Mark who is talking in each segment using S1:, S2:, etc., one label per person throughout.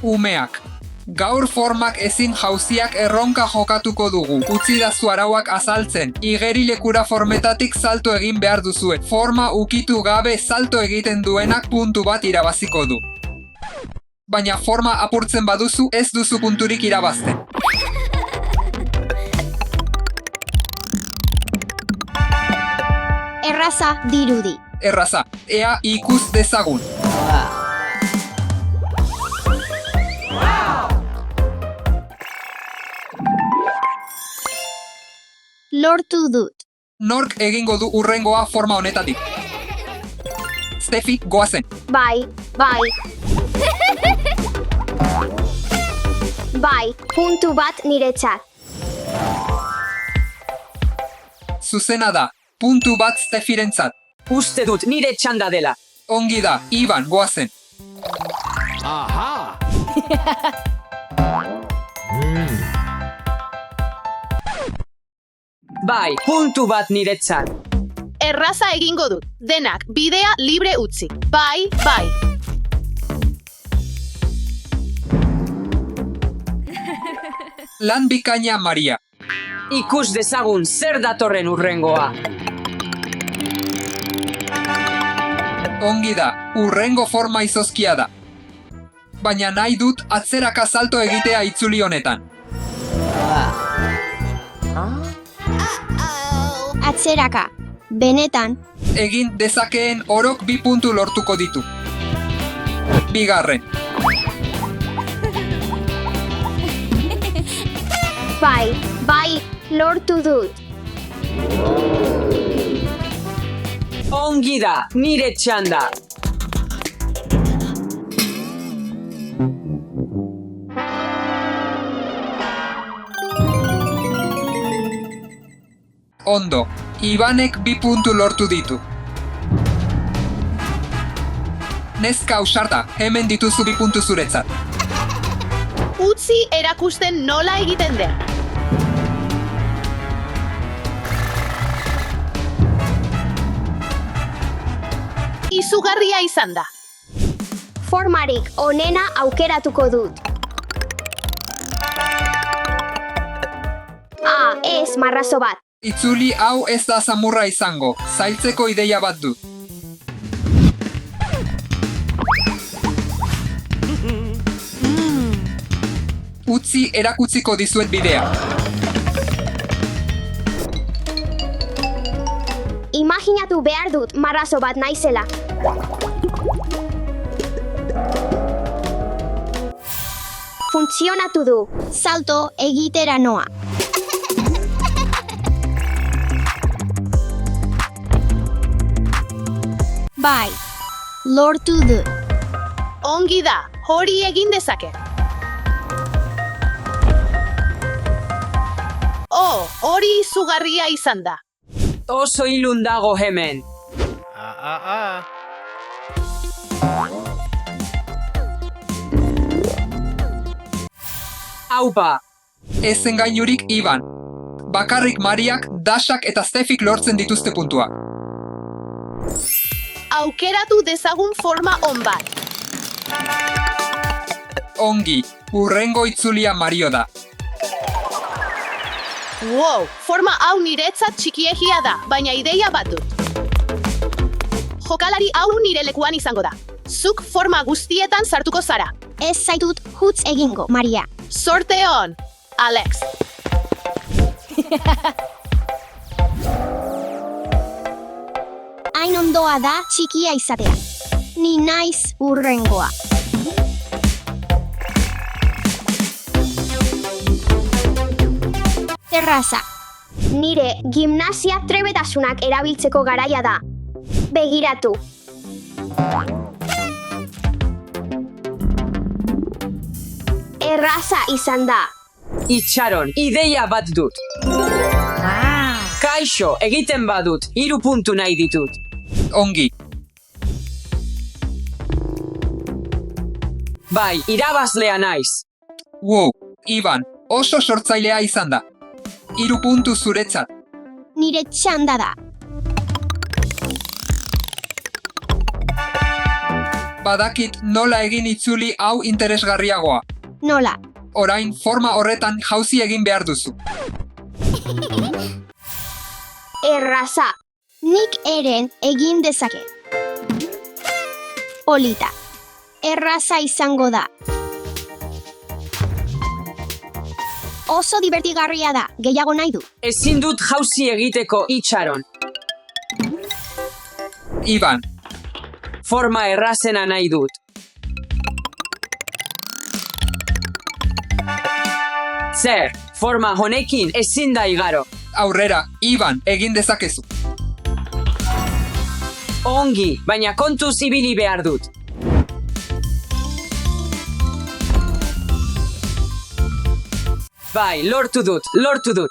S1: Umeak. Gaur formak ezin jauziak erronka jokatuko dugu. Utzidazu arauak azaltzen. Igerilekura formetatik salto egin behar duzue. Forma ukitu gabe salto egiten duenak puntu bat irabaziko du. Baina forma apurtzen baduzu ez duzu punturik irabazten.
S2: Erraza dirudi.
S1: Erraza, ea ikus dezagun.
S2: Lortu dut.
S1: Nork egingo du hurrengoa forma honetatik? Steffi, goazen.
S2: Bai. Bai, puntu bat niretzat.
S1: Zuzena da, puntu bat Steffirentzat.
S3: Uste dut nire txanda dela.
S1: Ongi da, Iban, goazen.
S4: Aha!
S3: Bai, puntu bat niretzat.
S5: Erraza egingo dut. Denak bidea libre utzi. Bai.
S1: Lan bikaina Maria.
S3: Ikus dezagun zer datorren hurrengoa.
S1: Ongi da, hurrengo forma izozkia da. Baina nahi dut atzeraka salto egitea itzuli honetan.
S2: Atzeraka. Benetan.
S1: Egin dezakeen orok 2 puntu lortuko ditu. Bigarren.
S2: Bai, lortu dut.
S3: Ongi da, nire txanda.
S1: Ondo, Ibanek 2 puntu lortu ditu. Neska ausarta, hemen dituzu 2 puntu zuretzat.
S5: Utzi erakusten nola egiten den. Izugarria izan da.
S2: Formarik onena aukeratuko dut. Ez marrazo bat.
S1: Itzuli hau ez da samurra izango, zailtzeko ideia bat dut. Utzi erakutziko dizuet bidea.
S2: Imaginatu behar dut marrazo bat naizela. Funtzionatu du. Salto egitera noa. Bai, lortu dut.
S5: Ongi da, hori egin dezake. Hori izugarria izan da.
S3: Oso ilun dago hemen. Aupa.
S1: Ez engainurik Iban. Bakarrik Mariak, Dasak eta Steffik lortzen dituzte puntua.
S5: Aukeratu dezagun forma on bat.
S1: Ongi, hurrengo itzulia Mario da.
S5: Wow, forma hau niretzat txikiegia da, baina ideia bat dut. Jokalari hau nire lekuan izango da. Zuk forma guztietan sartuko zara.
S2: Ez zaitut hutz egingo, Maria.
S5: Sorte on, Alex.
S2: Hain ondoa da txikia izatea. Ni naiz hurrengoa. Erraza. Nire gimnasia trebetasunak erabiltzeko garaia da. Begiratu. Erraza izan da.
S3: Itxaron, ideia bat dut. Kaixo, egiten badut, 3 puntu nahi ditut.
S1: Ongi,
S3: Bai, irabazlea naiz.
S1: wow, Iban, oso sortzailea izan da. 3 puntu zuretzat.
S2: Nire txanda da.
S1: Badakit nola egin itzuli hau interesgarriagoa.
S2: Nola.
S1: Orain forma horretan jauzi egin behar duzu.
S2: Erraza. Nik eren egin dezaket. Polita. Erraza izango da. Oso divertigarria da, gehiago nahi du.
S3: Ezin dut jauzi egiteko itxaron.
S1: Iban,
S3: Forma errazena nahi dut. Zer, forma honekin ezin da igaro.
S1: aurrera, Iban, egin dezakezu.
S3: Ongi, baina kontuz ibili behar dut. Bai, lortu dut.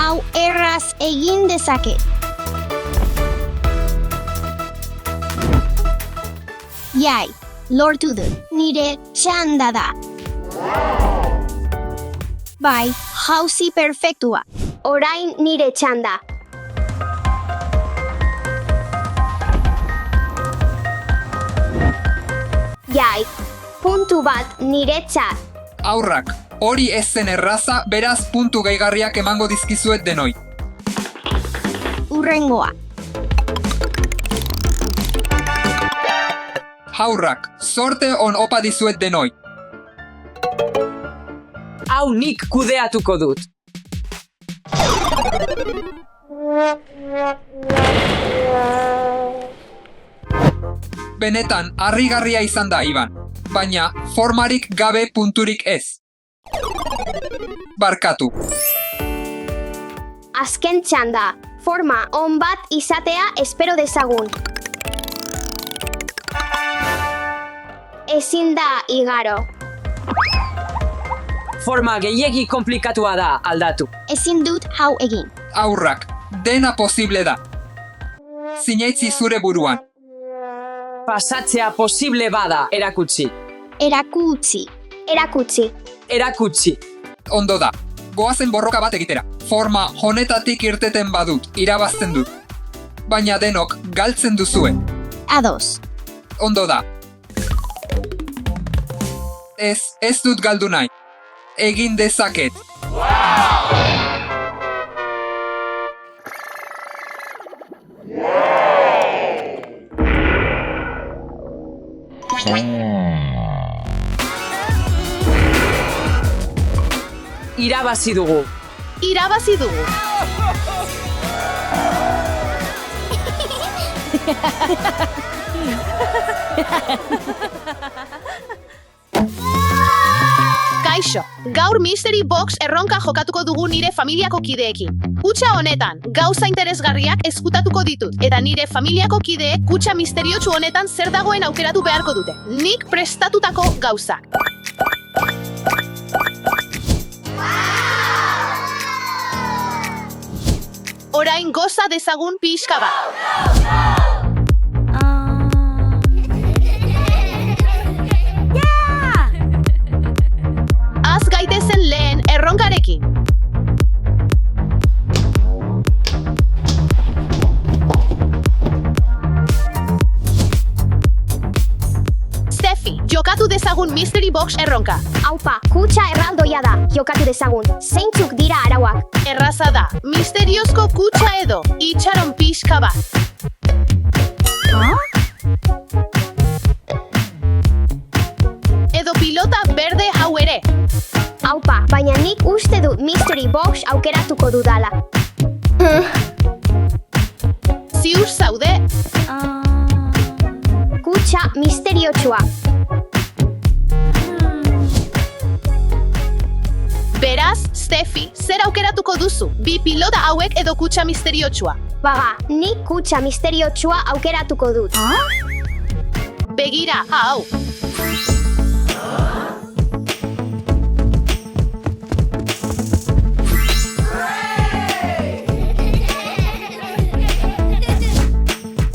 S2: Hau erraz egin dezaket. Jai, lortu dut, nire txanda da. Bai, jauzi perfektua. Orain nire txanda. Jai, puntu bat niretzat.
S1: Aurrak, hori ez zen erraza, beraz puntu gehigarriak emango dizkizuet denoi.
S2: Urrengoa.
S1: Haurrak, sorte on opa dizuet denoi.
S3: Hau nik kudeatuko dut.
S1: Benetan, harrigarria izan da, Iban. Baina, formarik gabe punturik ez. Barkatu.
S2: Azken txanda. Forma on bat izatea espero dezagun. Ezin da igaro.
S3: Forma gehiegi komplikatua da aldatu.
S2: Ezin dut hau egin.
S1: Aurrak, dena posible da. Zinaitzi zure buruan.
S3: Pasatzea posible bada erakutsi.
S2: Erakutsi.
S1: Ondo da. Goazen borroka bat egitera. Forma honetatik irteten badut, irabazten dut. Baina denok galtzen duzue.
S2: Ados.
S1: Ondo da. Ez dut galdu nahi. Egin dezaket.
S3: Irabazi dugu.
S5: Kaixo, gaur Mystery Box erronka jokatuko dugu nire familiako kideekin. Kutxa honetan, gauza interesgarriak ezkutatuko ditut, eta nire familiako kideek kutxa misteriotsu honetan zer dagoen aukeratu beharko dute. Nik prestatutako gauzak. Orain goza dezagun pixka bat. Az gaitezen lehen erronkarekin. Steffi, jokatu dezagun Mystery Box erronka.
S2: Aupa, kutxa erraldoia da, jokatu dezagun. Zeintzuk dira arauak?
S5: Erraza da, misteriozko kutxa edo, itxaron pixka bat. Edo pilota berde hau ere.
S2: Aupa, baina nik uste dut Mystery Box aukeratuko dudala.
S5: Ziur zaude,
S2: Kutxa misteriotsua.
S5: beraz, Steffi, zer aukeratuko duzu? Bi pilota hauek edo kutxa misteriotsua.
S2: Baga, nik kutxa misteriotsua aukeratuko dut.
S5: Begira, hau.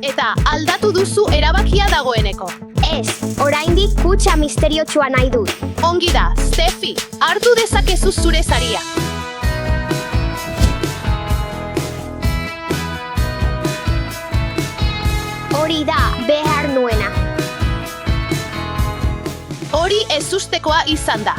S5: Eta aldatu duzu erabakia dagoeneko.
S2: Ez, oraindik kutxa misteriotsua nahi dut.
S5: Ongi da, Steffi, hartu dezakezu zure saria.
S2: Hori da behar nuena.
S5: Hori ezustekoa izan da.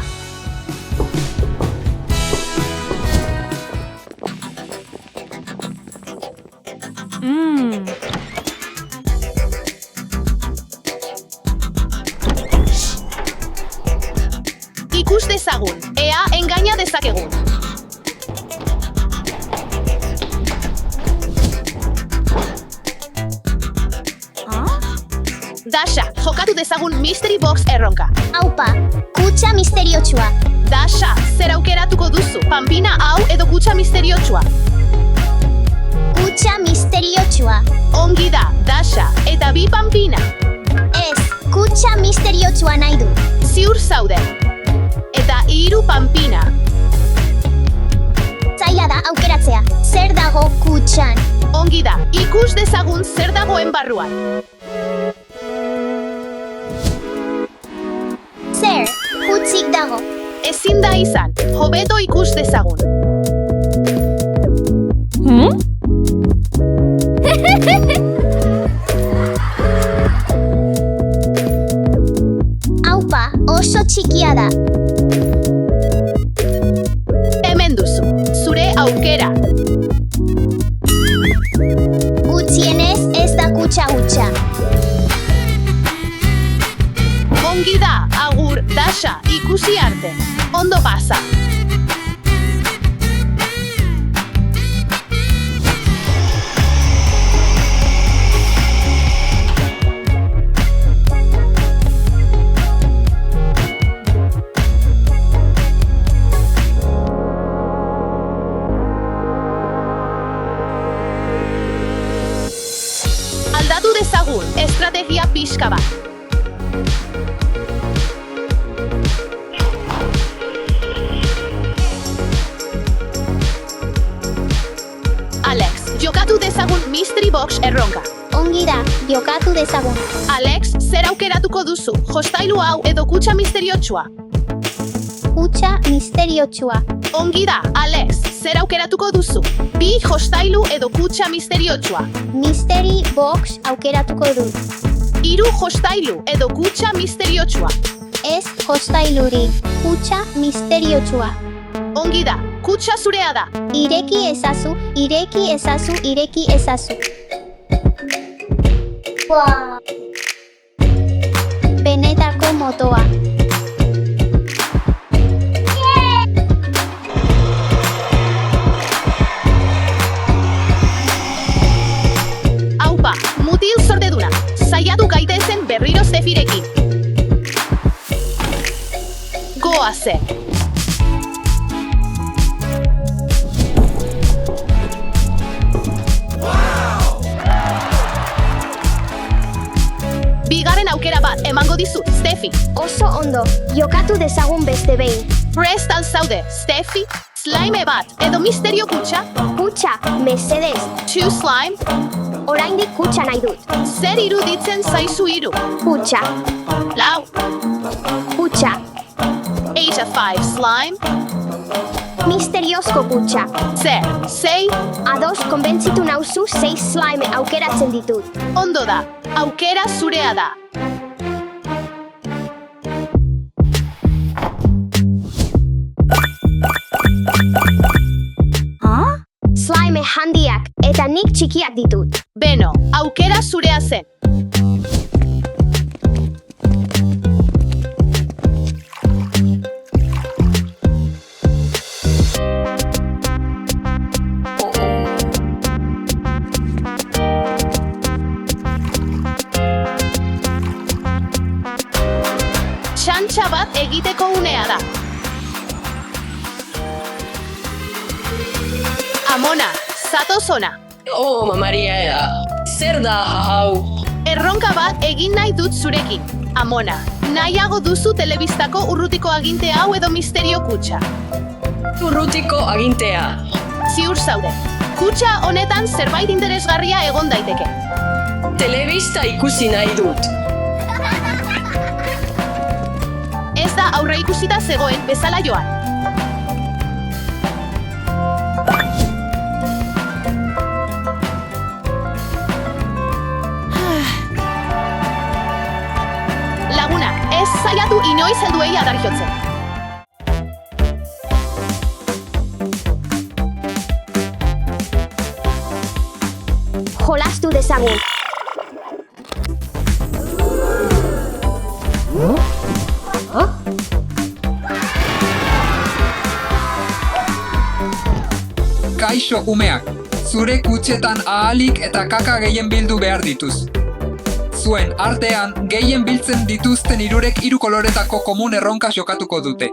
S5: Ikus dezagun, ea engaina dezakegun. Dasha, jokatu dezagun Mystery Box erronka.
S2: Aupa, kutxa misteriotsua.
S5: Dasha, zer aukeratuko duzu? Pampina hau edo kutxa misteriotsua?
S2: Kutxa misteriotsua.
S5: Ongi da, Dasha, eta bi pampina.
S2: Ez, kutxa misteriotsua nahi du.
S5: Ziur zaude. Eta 3 pampina.
S2: Zaila da aukeratzea. Zer dago kutxan?
S5: Ongi da, ikus dezagun zer dagoen barruan.
S2: Zer, hutsik dago.
S5: Ezin da izan, hobeto ikus dezagun.
S2: Aupa, oso txikia da.
S5: Hemen duzu, zure aukera.
S2: Gutxienez ez da kutxa hutsa.
S5: Ongi da, agur, Dasha, ikusi arte. Ondo pasa. Aldatu dezagun, estrategia pixka bat. Alex, jokatu dezagun Mystery Box erronka.
S2: Ongi da, jokatu dezagun.
S5: Alex, zer aukeratuko duzu? Jostailu hau edo kutxa misteriotsua?
S2: Kutxa misteriotsua.
S5: Ongi da, Alex, zer aukeratuko duzu? Bi jostailu edo kutxa misteriotsua?
S2: Mystery Box aukeratuko dut.
S5: 3 jostailu edo kutxa misteriotsua?
S2: Ez hostailurik, kutxa misteriotsua.
S5: Ongi da, kutxa zurea da.
S2: Ireki ezazu, ireki ezazu, ireki ezazu. Benetako motoa.
S5: Aupa, mutil zordeduna. Saiatu gaitezen berriro Stefirekin. Goazen. Bigarren aukera bat emango dizut, Steffi.
S2: Oso ondo, jokatu dezagun beste behin.
S5: Prest al zaude, Steffi. Slime bat edo misterio kutxa?
S2: Kutxa, mesedez,
S5: 2 slime?
S2: oraindik kutxa nahi dut.
S5: Zer iruditzen zaizu 3?
S2: Kutxa,
S5: 4.
S2: kutxa,
S5: 8 of 5 slime?
S2: misteriozko kutxa.
S5: Zer, 6?
S2: Ados konbentzitu nauzu 6 slime aukeratzen ditut.
S5: Ondo da, aukera zurea da.
S2: Slime handiak eta nik txikiak ditut.
S5: Beno, aukera zurea zen. Txantxa bat egiteko unea da. Amona, zatoz ona.
S3: Oh, Maria, zer da hau?
S5: Erronka bat egin nahi dut zurekin. Amona, nahiago duzu telebistako urrutiko aginte hau edo misterio kutxa?
S3: Urrutiko agintea.
S5: Ziur zaude. Kutxa honetan zerbait interesgarria egon daiteke.
S3: Telebista ikusi nahi dut.
S5: Ez da aurre ikusita zegoen bezala joan. Laguna, ez Ez zaiatu inoiz helduei adar jotzen.
S2: Jolastu dezagun.
S1: Kaixo umeak, zure kutxetan ahalik eta kaka gehien bildu behar dituz. Zuen artean, gehien biltzen dituzten hirurek 3 koloretako komun erronka jokatuko dute.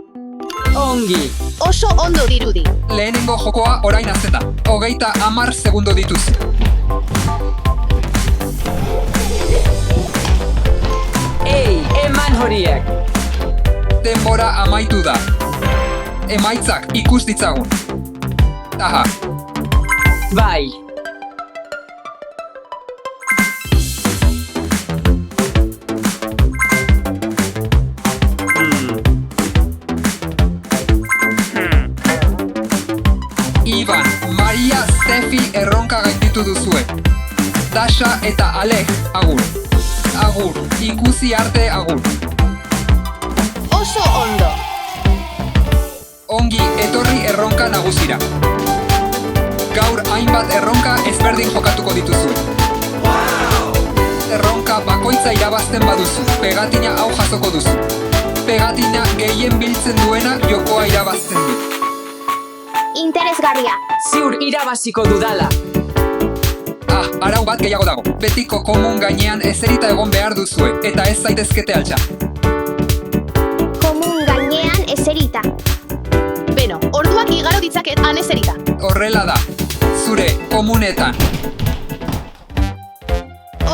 S3: Ongi.
S5: Oso ondo dirudi.
S1: Lehenengo jokoa orain hasten da. 30 segundo dituz.
S3: Ei, eman horiek.
S1: Denbora amaitu da. Emaitzak ikus ditzagun. Aha,
S3: Bai.
S1: Iban, Maria, Stefi erronka gainditu duzue. Dasha eta Alek, agur. Agur, ikusi arte agur.
S5: Oso ondo.
S1: Ongi etorri erronka nagusira. Gaur hainbat erronka ezberdin jokatuko dituzue. Erronka bakoitza irabazten baduzu, pegatina hau jasoko duzu. Pegatina gehien biltzen duenak jokoa irabazten du.
S2: Interesgarria.
S3: Ziur irabaziko dudala.
S1: Arau bat gehiago dago. Betiko komun gainean ezerita egon behar duzue, eta ez zaitezkete altxa.
S2: Komun gainean eserita.
S5: Beno, orduak igaro ditzaket han eserita.
S1: Horrela da, zure komunetan.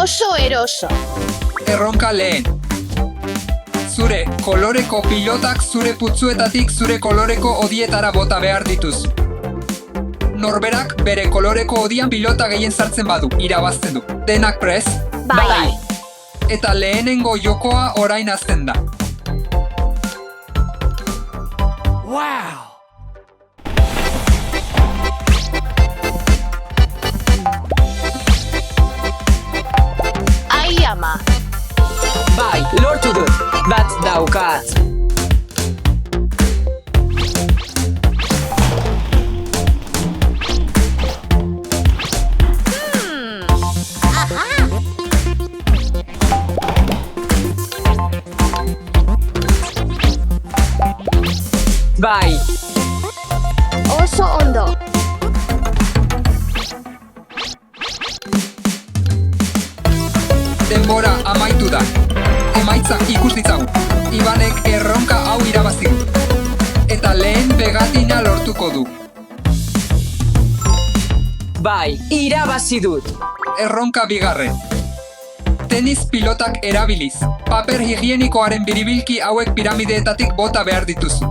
S5: Oso eroso.
S1: Erronka lehen. Zure koloreko pilotak zure putzuetatik zure koloreko odietara bota behar dituz. Norberak bere koloreko odian pilota gehien sartzen badu, irabazten du. Denak prest,
S2: Bai.
S1: eta lehenengo jokoa orain hasten da.
S5: Ai ama.
S3: Bai, lortu dut. Bat daukat. Bai.
S2: Oso ondo.
S1: Denbora amaitu da. Emaitzak ikus ditzagun. Ibanek erronka hau irabazi du. Eta lehen pegatina lortuko du.
S3: Bai, irabazi dut.
S1: Erronka bigarren. Tenis pilotak erabiliz. Paper higienikoaren biribilki hauek piramideetatik bota behar dituzu.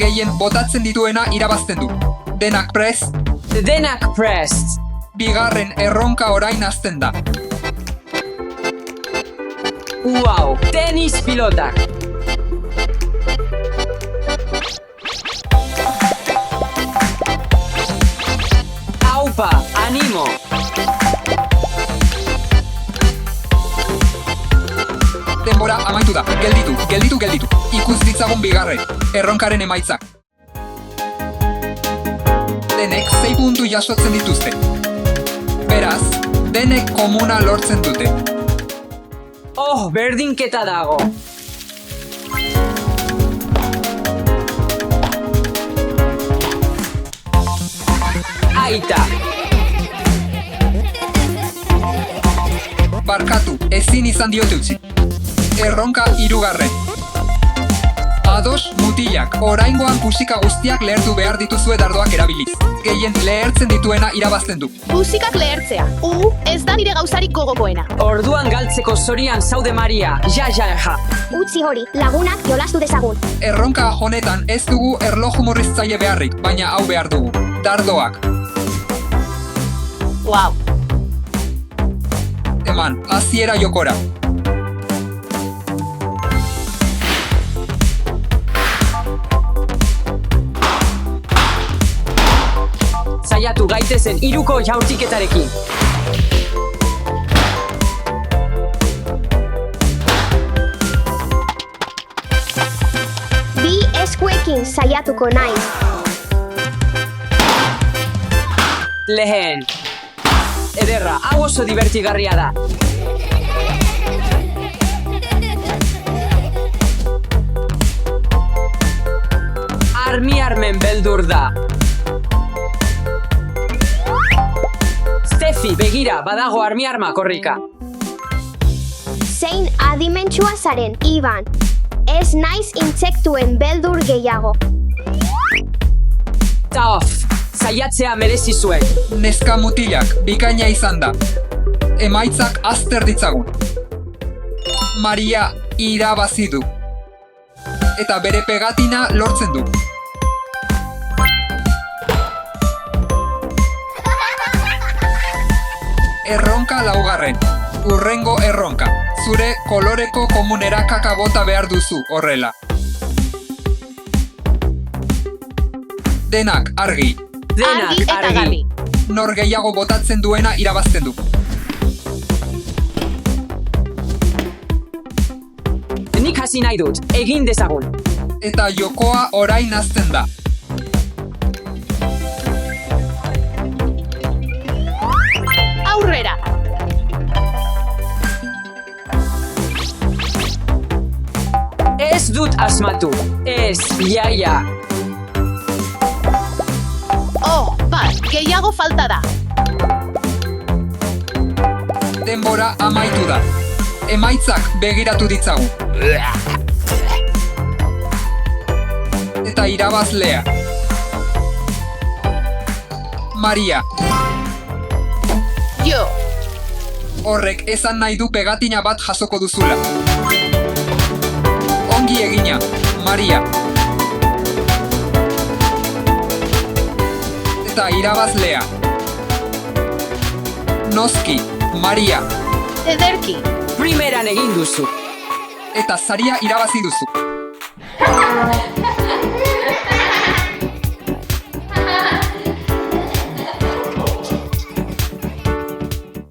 S1: Gehien botatzen dituena irabazten du. Denak prest,
S3: Denak prest.
S1: bigarren erronka orain hasten da.
S3: Wow, tenis pilotak. Aupa, animo.
S1: Denbora amaitu da. Gelditu. Ikus ditzagun bigarren. Erronkaren emaitzak. Denek 6 puntu jasotzen dituzte. Beraz, denek komuna lortzen dute.
S3: Oh, berdinketa dago. Aita.
S1: Barkatu, ezin izan diote utzi. Erronka hirugarren. Ados mutilak, oraingoan musika guztiak lehertu behar dituzue dardoak erabiliz. Gehien lehertzen dituena irabazten du.
S5: Musikak lehertzea. Ez da nire gauzarik gogokoena.
S3: Orduan galtzeko zorian zaude Maria. Ja.
S2: Utzi hori, lagunak jolastu dezagun.
S1: Erronka honetan ez dugu erloju murriztzaile beharrik, baina hau behar dugu. Dardoak.
S5: Wow.
S1: Eman, hasiera jokora.
S3: Saiatu gaitezen 3ko jaurtiketarekin.
S2: Eskuekin saiatuko naiz.
S3: Lehen. Ederra, hau oso divertigarria da. Armen beldur da. Steffi, begira, badago arma korrika.
S2: Zein adimentsua zaren, Iban. Ez naiz intsektuen beldur gehiago.
S3: Taof, saiatzea merezi zuen.
S1: Neska mutilak bikaina izan da. Emaitzak azter ditzagun. Maria irabazi du. Eta bere pegatina lortzen du. Erronka laugarren. Urrengo erronka. Zure koloreko komunera kaka bota behar duzu horrela. Denak argi.
S5: Argi eta garbi.
S1: Nor gehiago botatzen duena irabazten du.
S3: Nik hasi nahi dut, egin dezagun.
S1: Eta jokoa orain hasten da.
S5: Aurrera.
S3: Ez dut asmatu. Ez, iaia.
S5: Oh, bat, gehiago falta da.
S1: Denbora amaitu da. Emaitzak begiratu ditzagun. Eta irabazlea. Maria.
S5: Jo.
S1: Horrek esan nahi du pegatina bat jasoko duzula. Ongi egina, Maria. Eta irabazlea. Noski, Maria.
S5: Ederki.
S3: Primeran egin duzu.
S1: Eta saria irabazi duzu.